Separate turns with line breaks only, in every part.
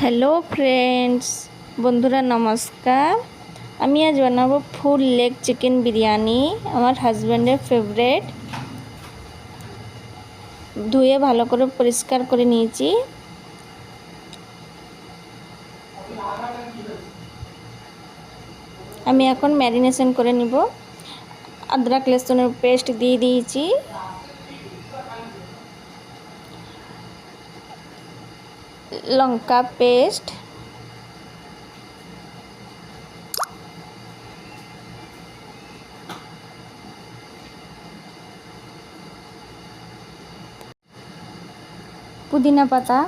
Hello friends, বন্ধুরা নমস্কার। আমি আজ বানাবো ফুল লেগ চিকেন বিরিয়ানি, আমার হাজব্যান্ডের ফেভারেট। ধুয়ে ভালো করে পরিষ্কার করে নিয়েছি। আমি এখন ম্যারিনেশন করে নিব। আদরক লসুনের পেস্ট দিয়ে দিয়েছি, লঙ্কা পেস্ট, পুদিনা পাতা,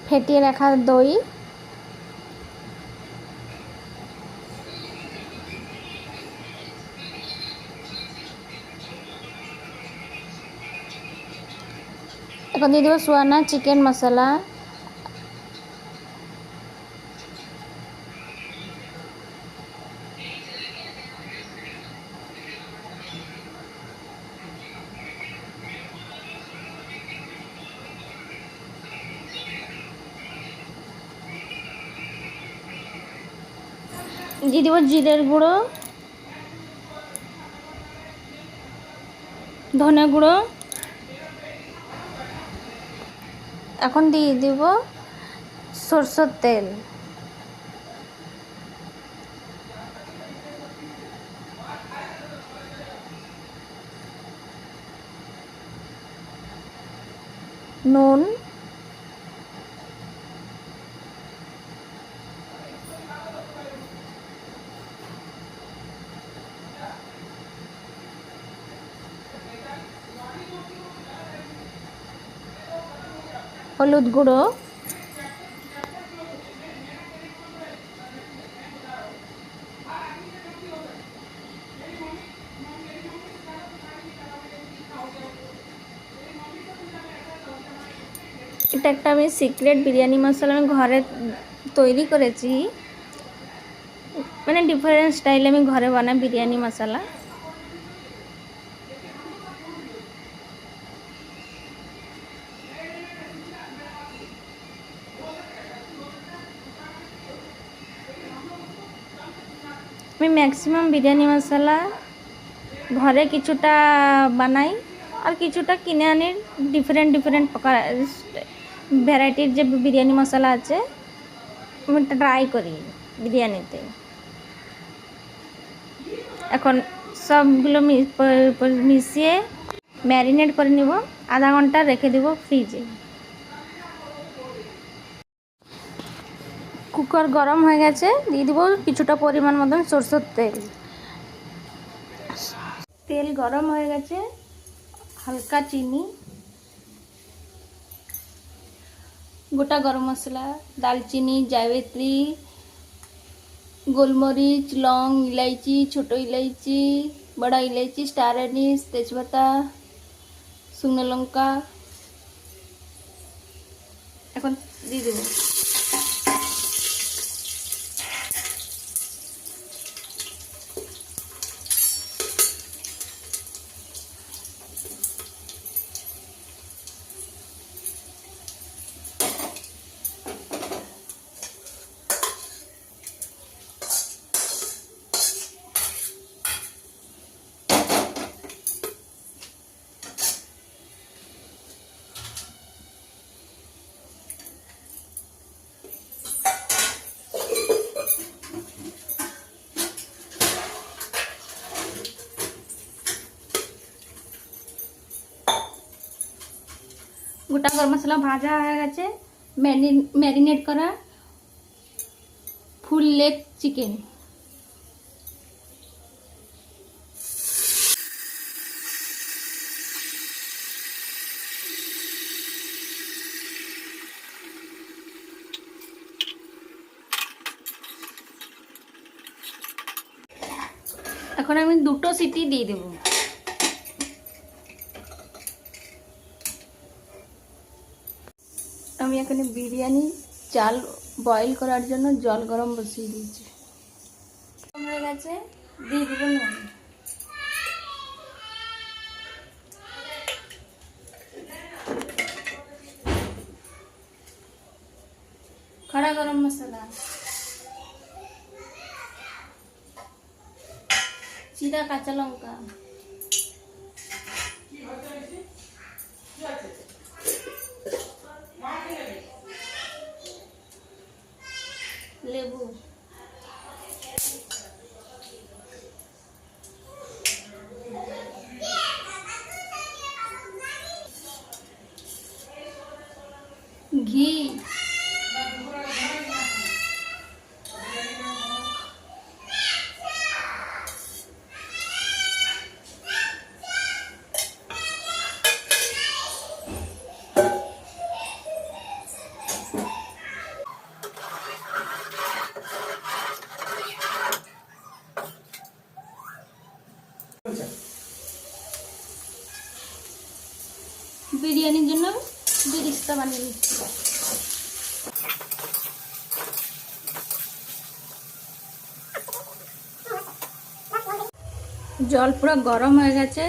ফেটিয়ে রাখা দই, এখন দিয়ে দেবো সোয়ানা চিকেন মশলা, দিয়ে দেবো জিরের গুঁড়ো, ধনে গুঁড়ো। এখন দিয়ে দেব সরষের তেল, নুন, হলুদ গুঁড়ো, এটা একটা আমি সিক্রেট বিরিয়ানি মশলা আমি ঘরে তৈরি করেছি, মানে ডিফারেন্ট স্টাইলে আমি ঘরে বানাই বিরিয়ানি মশলা। আমি ম্যাক্সিমাম বিরিয়ানি মশলা ঘরে কিছুটা বানাই আর কিছুটা কিনে আনি। ডিফারেন্ট ডিফারেন্ট প্রকার ভ্যারাইটির যে বিরিয়ানি মশলা আছে আমি ট্রাই করি বিরিয়ানিতে। এখন সবগুলো মিশিয়ে ম্যারিনেট করে নিব, আধা ঘন্টা রেখে দেব ফ্রিজে। কুকার গরম হয়ে গেছে, দিয়ে দেবো কিছুটা পরিমাণ মতন সরষের তেল। তেল গরম হয়ে গেছে, হালকা চিনি, গোটা গরম মশলা, দালচিনি, জায়িত্রী, গোলমরিচ, লং, ইলাইচি, ছোটো ইলাইচি, বড়া ইলাইচি, স্টার এনিস, তেজপাতা, শুকনো লঙ্কা। এখন দিয়ে দেবো। গোটা গরম মশলা ভাজা হয়ে গেছে, ম্যারিনেট করা ফুল লেগ চিকেন। এখন আমি দুটো সিটি দিয়ে দেব। আমি এখানে বিরিয়ানি চাল বয়েল করার জন্য জল গরম বসিয়ে দিয়েছি। হয়ে গেছে, দিয়ে দেবো নুন। গোটা গরম মশলা, চিরা কাঁচা লঙ্কা, লেবু, ঘি, বিরিয়ানির জন্য বিরিস্তা বানিয়ে নিচ্ছি। জল পুরো গরম হয়ে গেছে,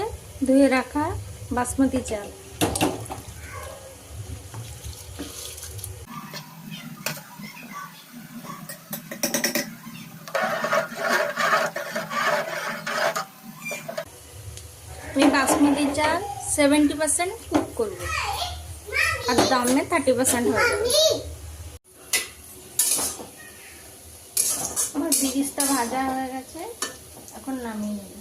ধুয়ে রাখা বাসমতি চাল। আমি বাসমতি চাল 70% কুক করবো আর দমে 30% হয়ে যাবে। আমার বিরিস্তা ভাজা হয়ে গেছে, এখন নামিয়ে নেব।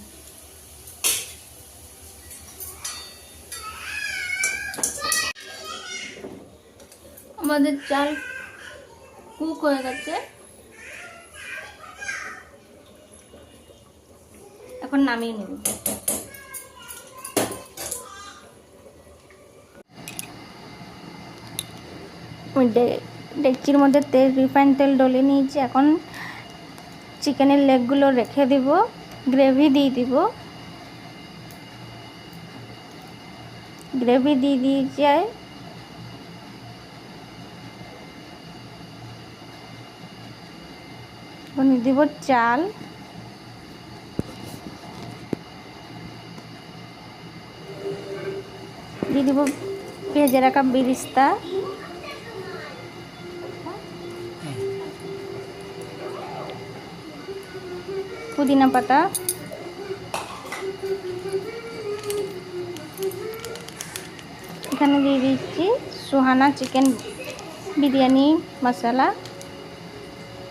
আমাদের চাল কুক হয়ে গেছে, এখন নামিয়ে নেব। ডেকচির মধ্যে রিফাইন তেল ডলে নিয়েছি। এখন চিকেনের লেগগুলো রেখে দিব, গ্রেভি দিয়ে দিব। গ্রেভি দিয়ে দিয়েছি, এখন দিব চাল, দিয়ে দিব ভেজে রাখা বিরিস্তা, পুদিনা পাতা, এখানে দিয়ে দিচ্ছি সুহানা চিকেন বিরিয়ানি মশলা।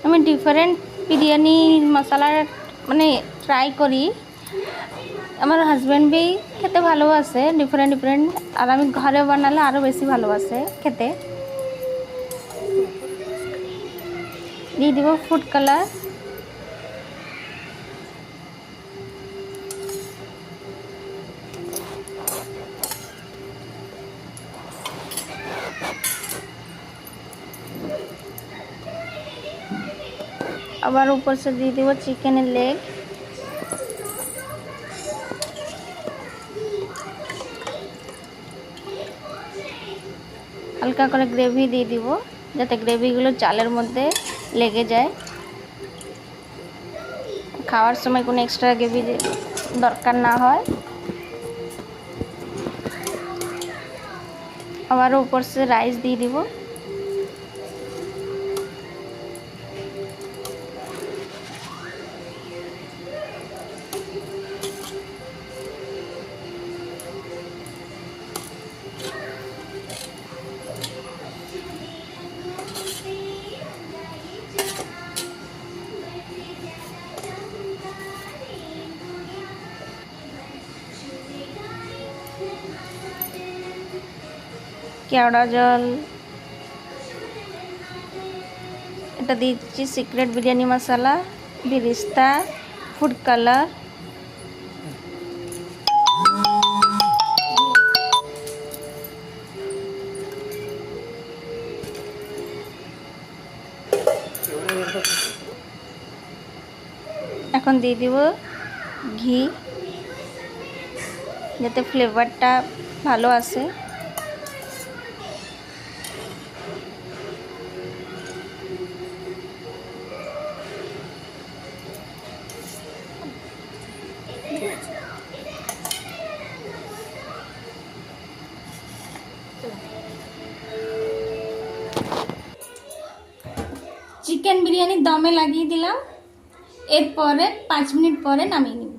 আমি ডিফারেন্ট বিরিয়ানি মশলা মানে ট্রাই করি। আমার হাজব্যান্ড বি খেতে ভালোবাসে ডিফারেন্ট ডিফারেন্ট, আর আমি ঘরে বানালে আরও বেশি ভালোবাসে খেতে। দিয়ে দিব ফুড কালার, আবার ऊपर से দিয়ে দিব চিকেনের লেগ, হালকা করে গ্রেভি দিয়ে দিব যাতে গ্রেভিগুলো চালের মধ্যে লেগে যায়। খাওয়ার সময় কোনো এক্সট্রা গ্রেভি দরকার না হয়। আবার ऊपर से রাইস দিয়ে দিব। কেওড়া জল, এটা দিচ্ছি সিক্রেট বিরিয়ানি মশলা, বিরিস্তা, ফুড কালার, এখন দিয়ে দিব ঘি যাতে ফ্লেভারটা ভালো আসে। চিকেন বিরিয়ানি দমে লাগিয়ে দিলাম, এরপরে 5 মিনিট পরে নামিয়ে নিব।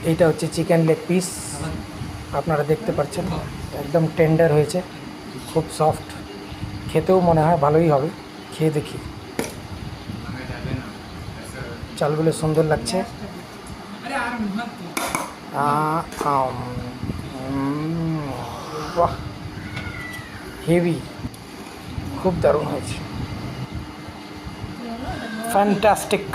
এইটা হচ্ছে চিকেন লেগ পিস, আপনারা দেখতে পাচ্ছেন একদম টেন্ডার হয়েছে, খুব সফট, খেতেও মনে হয় ভালোই হবে। খেয়ে দেখি, চালগুলো সুন্দর লাগছে। বাহ, হেভি, খুব দারুণ হয়েছে, ফ্যান্টাস্টিক।